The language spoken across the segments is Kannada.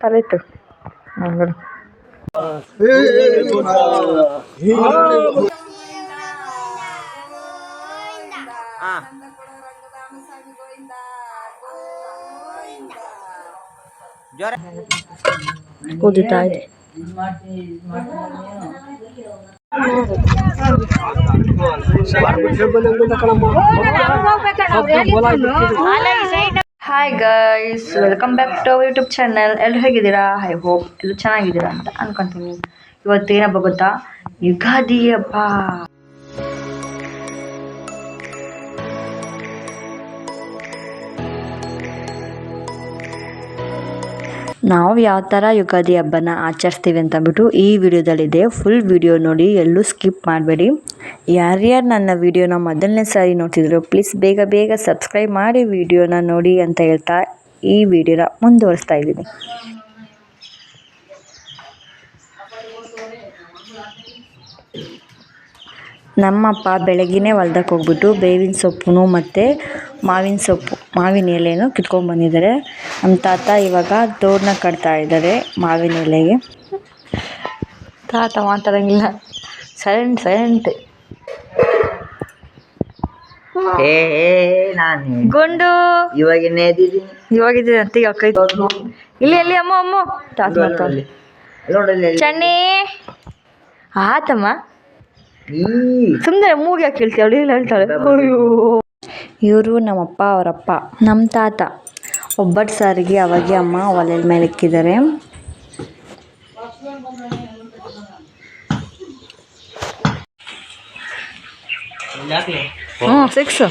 ಆಯ್ತು ಮಂಗಳು ಕುದಿತಾ ಇದೆ. Hi guys, welcome back to our YouTube channel. ಎಲ್ಲರೂ ಹೇಗಿದ್ದೀರಾ? ಐ ಹೋಪ್ ಎಲ್ಲ ಚೆನ್ನಾಗಿದ್ದೀರಾ ಅಂತ ಅನ್ಕೊಂತೀನಿ. ಇವತ್ತೇನಪ್ಪ ಗೊತ್ತಾ? ಯುಗಾದಿ ಹಬ್ಬ. ನಾವು ಯಾವ ಥರ ಯುಗಾದಿ ಹಬ್ಬನ ಆಚರಿಸ್ತೀವಿ ಅಂತ ಅಂದ್ಬಿಟ್ಟು ಈ ವಿಡಿಯೋದಲ್ಲಿದೆ. ಫುಲ್ ವಿಡಿಯೋ ನೋಡಿ, ಎಲ್ಲೂ ಸ್ಕಿಪ್ ಮಾಡಬೇಡಿ. ಯಾರ್ಯಾರು ನನ್ನ ವಿಡಿಯೋನ ಮೊದಲನೇ ಸಾರಿ ನೋಡ್ತಿದ್ರು ಪ್ಲೀಸ್ ಬೇಗ ಬೇಗ ಸಬ್ಸ್ಕ್ರೈಬ್ ಮಾಡಿ ವಿಡಿಯೋನ ನೋಡಿ ಅಂತ ಹೇಳ್ತಾ ಈ ವಿಡಿಯೋನ ಮುಂದುವರಿಸ್ತಾ ಇದ್ದೀನಿ. ನಮ್ಮಪ್ಪ ಬೆಳಗ್ಗಿನೇ ಹೊಲ್ದಕ್ಕೆ ಹೋಗ್ಬಿಟ್ಟು ಬೇವಿನ ಸೊಪ್ಪು ಮತ್ತು ಮಾವಿನ ಎಲೆನೂ ಕಿತ್ಕೊಂಡು ಬಂದಿದ್ದಾರೆ. ನಮ್ಮ ತಾತ ಇವಾಗ ತೋರಣ ಕಟ್ತಾ ಇದ್ದಾರೆ ಮಾವಿನ ಎಲೆಗೆ. ತಾತ ಮಾತಾಡಂಗಿಲ್ಲ, ಸೈಲೆಂಟ್. ಗುಂಡು ಇವಾಗಿದ್ದೀನಿ ಅಂತೀಗ ಅಕ್ಕ ಇಲ್ಲಿ ಅಮ್ಮ ತಾತ ಮಾತಾಡ ಚನ್ನಿ ಆತಮ್ಮ ಸುಮ್ಮನೆ ಮೂಗಿ ಹಾಕಿ ಹೇಳ್ತಾಳೆ ಹೇಳ್ತಾಳೆ. ಅಯ್ಯೋ, ಇವರು ನಮ್ಮಪ್ಪ ಅವರಪ್ಪ. ನಮ್ಮ ತಾತ ಒಬ್ಬಟ್ಟು ಸಾರಿಗೆ ಅವಾಗೆ ಅಮ್ಮ ಒಲೆ ಮೇಲೆ ಇಕ್ಕಿದ್ದಾರೆ. ಸಿಕ್ಸ್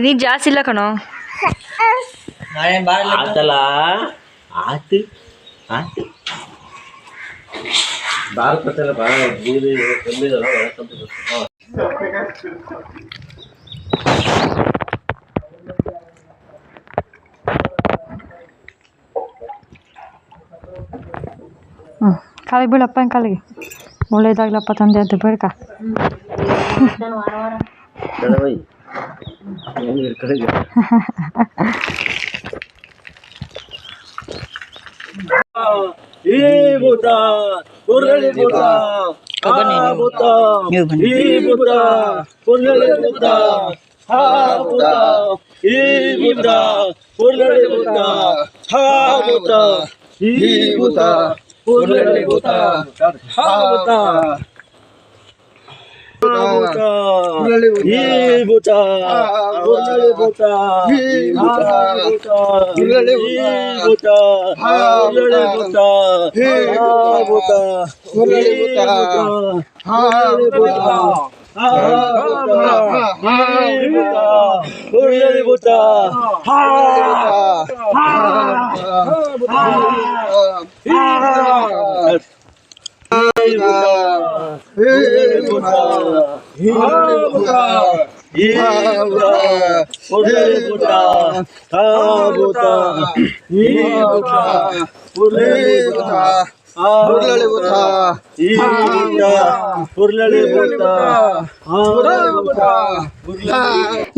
ನೀ ಜಾಸ್ತಿ ಇಲ್ಲ ಕಣೋ. ಕಾಲಿಗೆ ಬೀಳಪ್ಪ ಕಾಲಿಗೆ ಒಳ್ಳೇದಾಗ್ಲಪ್ಪ ತಂದೆ ಅಂತ ಬೇಡ್ಕ.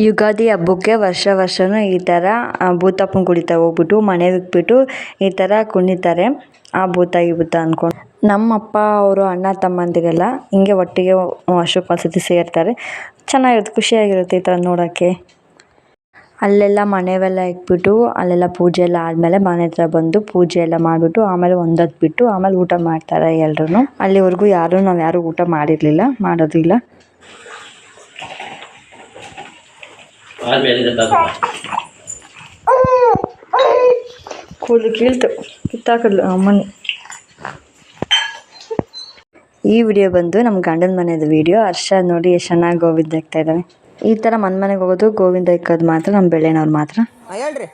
ಯುಗಾದಿ ಹಬ್ಬಕ್ಕೆ ವರ್ಷನೂ ಈ ಥರ ಭೂತಪ್ಪನ ಕುಣಿತಾ ಹೋಗ್ಬಿಟ್ಟು ಮನೆ ಬಿಟ್ಬಿಟ್ಟು ಈ ಥರ ಕುಣಿತಾರೆ. ಆ ಭೂತ ಈ ಭೂತ ಅಂದ್ಕೊಂಡು ನಮ್ಮಪ್ಪ ಅವರು ಅಣ್ಣ ತಮ್ಮಂದಿರೆಲ್ಲ ಹಿಂಗೆ ಒಟ್ಟಿಗೆ ವರ್ಷಕ್ಕೊಂದ್ಸತಿ ಸೇರ್ತಾರೆ. ಚೆನ್ನಾಗಿರುತ್ತೆ, ಖುಷಿಯಾಗಿರುತ್ತೆ ಈ ಥರ ನೋಡೋಕ್ಕೆ. ಅಲ್ಲೆಲ್ಲ ಮನೆವೆಲ್ಲ ಇಟ್ಬಿಟ್ಟು ಅಲ್ಲೆಲ್ಲ ಪೂಜೆ ಎಲ್ಲ ಆದಮೇಲೆ ಮನೆ ಹತ್ರ ಬಂದು ಪೂಜೆ ಎಲ್ಲ ಮಾಡಿಬಿಟ್ಟು ಆಮೇಲೆ ಒಂದೊತ್ತು ಬಿಟ್ಟು ಆಮೇಲೆ ಊಟ ಮಾಡ್ತಾರೆ ಎಲ್ರೂ. ಅಲ್ಲಿವರೆಗೂ ನಾವು ಯಾರೂ ಊಟ ಮಾಡಿರಲಿಲ್ಲ, ಮಾಡೋದು ಇಲ್ಲ. ಕೂದಲು ಕೀಳ್ತು, ಕಿತ್ತಾಕದ್ಲು ಅಮ್ಮನಿ. ಈ ವಿಡಿಯೋ ಬಂದು ನಮ್ಮ ಗಂಡನ ಮನೆಯದು ವಿಡಿಯೋ. ಹರ್ಷ ನೋಡಿ ಎಷ್ಟು ಚೆನ್ನಾಗಿ ಗೋವಿಂದ ಇಕ್ತಾ ಇದ್ದಾವೆ. ಈ ಥರ ಮನೆಗೆ ಹೋಗೋದು ಗೋವಿಂದ ಇಕ್ಕೋದು ಮಾತ್ರ ನಮ್ಮ ಬೆಳ್ಳೆನವ್ರು ಮಾತ್ರ. ಹೇಳ್ರಿ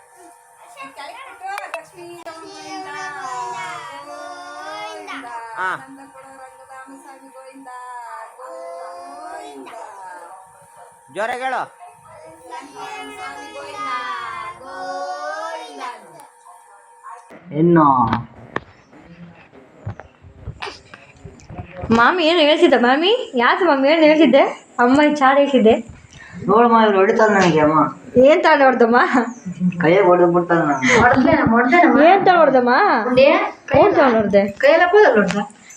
ಜೋರಾಗಿ ಹೇಳು. ಇನ್ನು ಮಾಮಿ ಏನು ಹೇಳ್ತಿದ್ದ ಮಾಮಿ? ಯಾಕೆ ಮಾಮಿ ಏನು ಹೇಳ್ತಿದ್ದೆ? ಅಮ್ಮ ಚಾರ್ ಹೇಳ್ತಿದ್ದೆ ನೋಡಮ್ಮ ಇವ್ರು ಹೊಡಿತಾರ ನನಗೆ ಅಮ್ಮ. ಏನ್ ತಗೊಂಡು ಹೊಡ್ದಮ್ಮ? ಕೈಯಾಗ ಹೊಡೆದು ಬಿಡ್ತಾರ ಏನ್ ತಗೊಂಡು ಹೊಡ್ದಮ್ಮ? ಏನ್ ತಗೊಂಡು ಹೊಡ್ದೆ?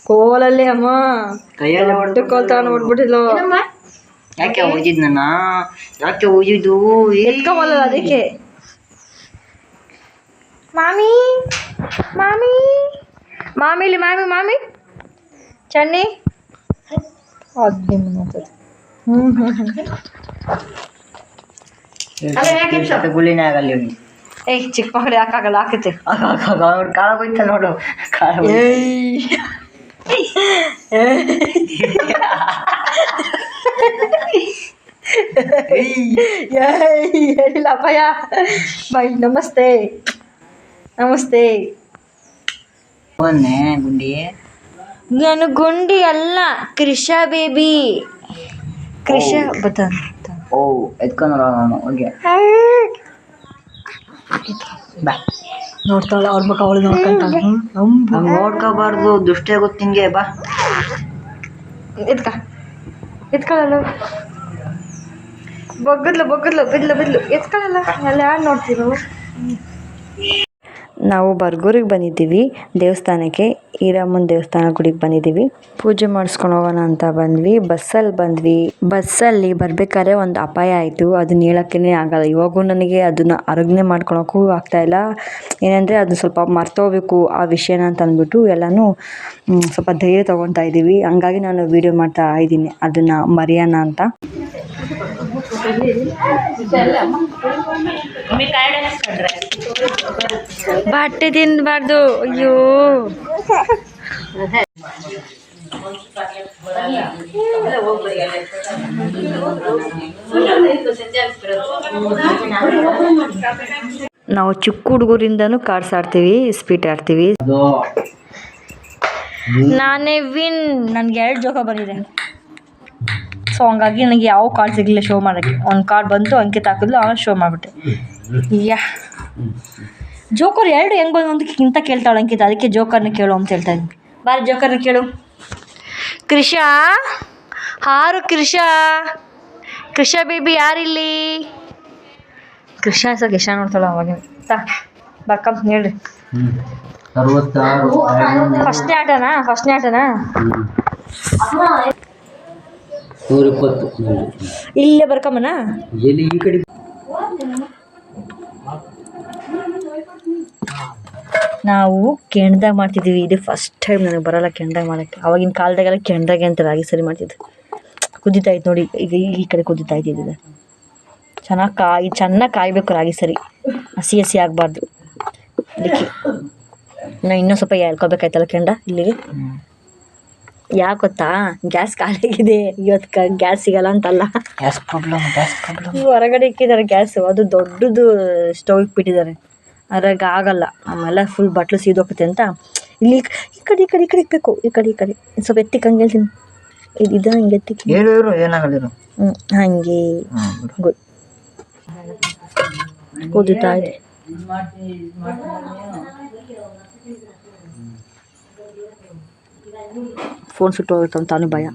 ಕೋಲಲ್ಲಿ ಅಮ್ಮ ಕೈಯಲ್ಲೇ ಹೊಡೆದು ಕೋಲ್ ತಗೊಂಡು ಹೊಡ್ಬಿಟ್ಟಿದ್ಲು. ಯಾಕೆ ಉಜಿದ್ ನನ್ನ? ಯಾಕೆ ಉಜಿದು? ಎತ್ಕೊಂಬಲ್ಲ ಅದಕ್ಕೆ. ಮಾಮಿ ಮಾಮಿ ಮಾಮಿಲಿ ಮಾಮಿ ಮಾಮಿ ಚನ್ನಿ ಗುಳಿನೇ ಆಗಲ್ಲ ಇವ್ನಿಗೆ. ಏಯ್ ಚಿಕ್ಕ ಮಕ್ಕಳು ಯಾಕಾಗಲ್ಲ ಹಾಕತ್ತೆ. ಅವ್ರು ಕಾಲ ಹೋಯ್ತ ನೋಡು. ಹೇಳಿಲ್ಲ ಅಪ್ಪಯ್ಯ. ಬಾಯ್ ನಮಸ್ತೆ ನಮಸ್ತೆ. ಮೊನ್ನೆ ಗುಂಡಿ ನಾನು ಗುಂಡಿ ಅಲ್ಲ, ಕೃಷ ಬೇಬಿ. ಕೃಷ ಬತ್ತ ಓ ಎತ್ಕೊಂಡು ನಾನು ಹೋಗಿ ಬಾ. ನೋಡ್ತಾಳ ಅವ್ರ ಮಕ್ಕ ಅವಳು ನೋಡ್ಕೊಂತಾಳ. ಹಂಗೆ ನೋಡ್ಕೋಬಾರ್ದು, ದುಷ್ಟೇ ಗೊತ್ತು ನಿಂಗೆ. ಬಾ ಎತ್ಕೊಳ್ಳಲ್ಲ. ಬಗ್ಗದ್ಲು ಬಿದ್ಲು ಎತ್ಕೊಳ್ಳಲ್ಲ. ಎಲ್ಲ ಯಾರು ನೋಡ್ತೀವಿ ನಾವು ಬರ್ಗೂರಿಗೆ ಬಂದಿದ್ದೀವಿ ದೇವಸ್ಥಾನಕ್ಕೆ. ಈರಮ್ಮನ ದೇವಸ್ಥಾನ ಗುಡಿಗೆ ಬಂದಿದ್ದೀವಿ. ಪೂಜೆ ಮಾಡಿಸ್ಕೊಂಡು ಹೋಗೋಣ ಅಂತ ಬಂದ್ವಿ. ಬಸ್ಸಲ್ಲಿ ಬರ್ಬೇಕಾದ್ರೆ ಒಂದು ಅಪಾಯ ಆಯಿತು. ಅದನ್ನ ಹೇಳೋಕ್ಕೇ ಆಗಲ್ಲ. ಇವಾಗೂ ನನಗೆ ಅದನ್ನು ಅರಗ್ನೆ ಮಾಡ್ಕೊಳಕ್ಕೂ ಆಗ್ತಾಯಿಲ್ಲ. ಏನಂದರೆ ಅದನ್ನ ಸ್ವಲ್ಪ ಮರ್ತೋಗ್ಬೇಕು ಆ ವಿಷಯನ ಅಂತ ಅಂದ್ಬಿಟ್ಟು ಎಲ್ಲನೂ ಸ್ವಲ್ಪ ಧೈರ್ಯ ತೊಗೊತಾ ಇದ್ದೀವಿ. ಹಂಗಾಗಿ ನಾನು ವೀಡಿಯೋ ಮಾಡ್ತಾ ಇದ್ದೀನಿ ಅದನ್ನು ಮರೆಯೋಣ ಅಂತ. ಬಟ್ಟೆ ತಿನ್ನಬಾರ್ದು. ಅಯ್ಯೋ ನಾವು ಚಿಕ್ಕ ಹುಡುಗರಿಂದನೂ ಕಾರ್ಡ್ಸ್ ಆಡ್ತೀವಿ, ಸ್ಪೀಟ್ ಆಡ್ತೀವಿ. ನಾನೇ ವಿನ್. ನನಗೆ 2 ಜೋಕ ಬಂದಿದೆ. ಸೊ ಹಂಗಾಗಿ ನನಗೆ ಯಾವ ಕಾರ್ಡ್ ಸಿಗಲಿಲ್ಲ ಶೋ ಮಾಡೋಕ್ಕೆ. ಒಂದು ಕಾರ್ಡ್ ಬಂತು, ಅಂಕಿತ ಹಾಕಿದ್ಲು, ಆಮೇಲೆ ಶೋ ಮಾಡಿಬಿಟ್ಟೆ. ಜೋಕರ್ 2 ಹೆಂಗೆ ಬಂದು ಒಂದಕ್ಕಿಂತ ಕೇಳ್ತಾಳೆ ಅಂಕಿತ. ಅದಕ್ಕೆ ಜೋಕರ್ನ ಕೇಳು ಅಂತ ಹೇಳ್ತಾ ಇದ್ದೀನಿ. ಬಾರಿ ಜೋಕರ್ನ ಕೇಳು. ಕೃಷ ಹಾರು. ಕೃಷ ಬೇಬಿ ಯಾರಿಲ್ಲಿ? ಕೃಷ ನೋಡ್ತಾಳ ಅವಾಗ. ಬಾಕಂ ಹೇಳ್ರಿ. ಫಸ್ಟ್ನೇ ಆಟನಾ? 120 ಇಲ್ಲೇ ಬರ್ಕಮ್ಮನ. ಎಲ್ಲಿ ಈ ಕಡೆ ನಾವು ಕೆಣ್ದಾಗ ಮಾಡ್ತಿದ್ದೀವಿ. ಇದು ಫಸ್ಟ್ ಟೈಮ್ ನನಗೆ ಬರೋಲ್ಲ ಕೆಣ್ದಾಗ ಮಾಡೋಕ್ಕೆ. ಆವಾಗಿನ ಕಾಲದಾಗೆಲ್ಲ ಕೆಣ್ದಾಗೆ ಅಂತ ರಾಗಿ ಸರಿ ಮಾಡ್ತಿದ್ದೆ. ಕುದೀತಾಯ್ತು ನೋಡಿ, ಈಗ ಈ ಕಡೆ ಕುದೀತಾಯ್ತು. ಇದು ಚೆನ್ನಾಗಿ ಕಾಯಬೇಕು ರಾಗಿ ಸರಿ, ಹಸಿ ಆಗಬಾರ್ದು. ಅದಕ್ಕೆ ನಾವು ಇನ್ನೂ ಸ್ವಲ್ಪ ಎಳ್ಕೊಬೇಕಾಯ್ತಲ್ಲ ಕೆಂಡ ಇಲ್ಲಿಗೆ. ಯಾಕೆ ಗೊತ್ತಾ? ಗ್ಯಾಸ್ ಖಾಲಿಯಾಗಿದೆ ಇವತ್ತು. ಗ್ಯಾಸ್ ಸಿಗಲ್ಲ ಅಂತಲ್ಲ, ಗ್ಯಾಸ್ ಪ್ರಾಬ್ಲಮ್. ಹೊರಗಡೆ ಇಕ್ಕಿದ್ದಾರೆ ಗ್ಯಾಸು. ಅದು ದೊಡ್ಡದು ಸ್ಟವ್ ಇಕ್ಬಿಟ್ಟಿದ್ದಾರೆ. ಅದ್ರಾಗ ಆಗಲ್ಲ. ಆಮೇಲೆ ಫುಲ್ ಬಟ್ಲು ಸೀದೋಗುತ್ತೆ ಅಂತ ಇಲ್ಲಿ ಈ ಕಡೆ ಇಕ್ಬೇಕು. ಈ ಕಡೆ ಸ್ವಲ್ಪ ಎತ್ತಿಕ್ಕೆ ಹಂಗೆ ಹೇಳ್ತೀನಿ. ಇದನ್ನ ಹಿಂಗೆ ಎತ್ತಿಕ್ಕೆ ಏನಾಗಲ್ಲ. ಹಾಗೆ ಗುಡ್. ಕುದೀತಾ ಇದೆ. ಫೋನ್ ಸುಟ್ಟು ಹೋಗುತ್ತೆ ತಾನು ಭಯ.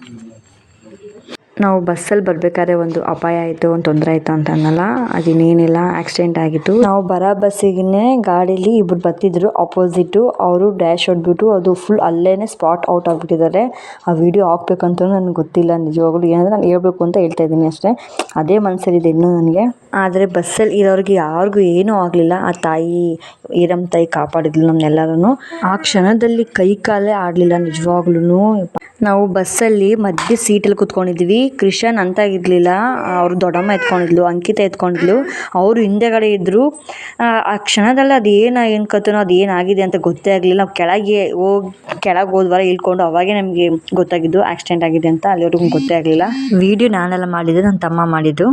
ನಾವು ಬಸ್ಸಲ್ಲಿ ಬರಬೇಕಾದ್ರೆ ಒಂದು ಅಪಾಯ ಆಯಿತು, ಒಂದು ತೊಂದರೆ ಆಯಿತು ಅಂತ ಅನ್ನಲ್ಲ. ಅದಿನ್ನೇನಿಲ್ಲ, ಆಕ್ಸಿಡೆಂಟ್ ಆಗಿತ್ತು. ನಾವು ಬರೋ ಬಸ್ಸಿಗೆ ಗಾಡೀಲಿ ಇಬ್ಬರು ಬರ್ತಿದ್ರು ಆಪೋಸಿಟ್ಟು. ಅವರು ಡ್ಯಾಶ್ ಹೊಡ್ಬಿಟ್ಟು ಅದು ಫುಲ್ ಅಲ್ಲೇ ಸ್ಪಾಟ್ ಔಟ್ ಆಗಿಬಿಟ್ಟಿದ್ದಾರೆ. ಆ ವಿಡಿಯೋ ಹಾಕ್ಬೇಕಂತೂ ನನಗೆ ಗೊತ್ತಿಲ್ಲ ನಿಜವಾಗ್ಲೂ. ಏನಂದರೆ ನಾನು ಹೇಳ್ಬೇಕು ಅಂತ ಹೇಳ್ತಾ ಇದ್ದೀನಿ ಅಷ್ಟೇ. ಅದೇ ಮನಸ್ಸಲ್ಲಿದೆ ಇನ್ನೂ ನನಗೆ. ಆದರೆ ಬಸ್ಸಲ್ಲಿ ಇರೋರಿಗೆ ಯಾರಿಗೂ ಏನೂ ಆಗಲಿಲ್ಲ. ಆ ತಾಯಿ ಈರಮ್ಮ ತಾಯಿ ಕಾಪಾಡಿದ್ಲು ನಮ್ಮನ್ನೆಲ್ಲರೂ. ಆ ಕ್ಷಣದಲ್ಲಿ ಕೈ ಕಾಲೇ ಆಡಲಿಲ್ಲ ನಿಜವಾಗ್ಲೂ. ನಾವು ಬಸ್ಸಲ್ಲಿ ಮಧ್ಯೆ ಸೀಟಲ್ಲಿ ಕೂತ್ಕೊಂಡಿದ್ವಿ. ಕೃಷನ್ ಅಂತ ಇರಲಿಲ್ಲ, ಅವರು ದೊಡ್ಡಮ್ಮ ಎತ್ಕೊಂಡಿದ್ಲು, ಅಂಕಿತ ಎತ್ಕೊಂಡಿದ್ಲು. ಅವರು ಹಿಂದೆಗಡೆ ಇದ್ದರು. ಆ ಕ್ಷಣದಲ್ಲಿ ಅದು ಏನು ಕತ್ತನೋ ಅದು ಏನಾಗಿದೆ ಅಂತ ಗೊತ್ತೇ ಆಗಲಿಲ್ಲ. ನಾವು ಕೆಳಗೆ ಹೋದ್ವಾರ ಇಳ್ಕೊಂಡು ಅವಾಗೇ ನಮಗೆ ಗೊತ್ತಾಗಿದ್ದು ಆಕ್ಸಿಡೆಂಟ್ ಆಗಿದೆ ಅಂತ. ಅಲ್ಲಿವರೆಗೂ ಗೊತ್ತೇ ಆಗಲಿಲ್ಲ. ವಿಡಿಯೋ ನಾನೆಲ್ಲ ಮಾಡಿದ್ದು, ನನ್ನ ತಮ್ಮ ಮಾಡಿದ್ದು.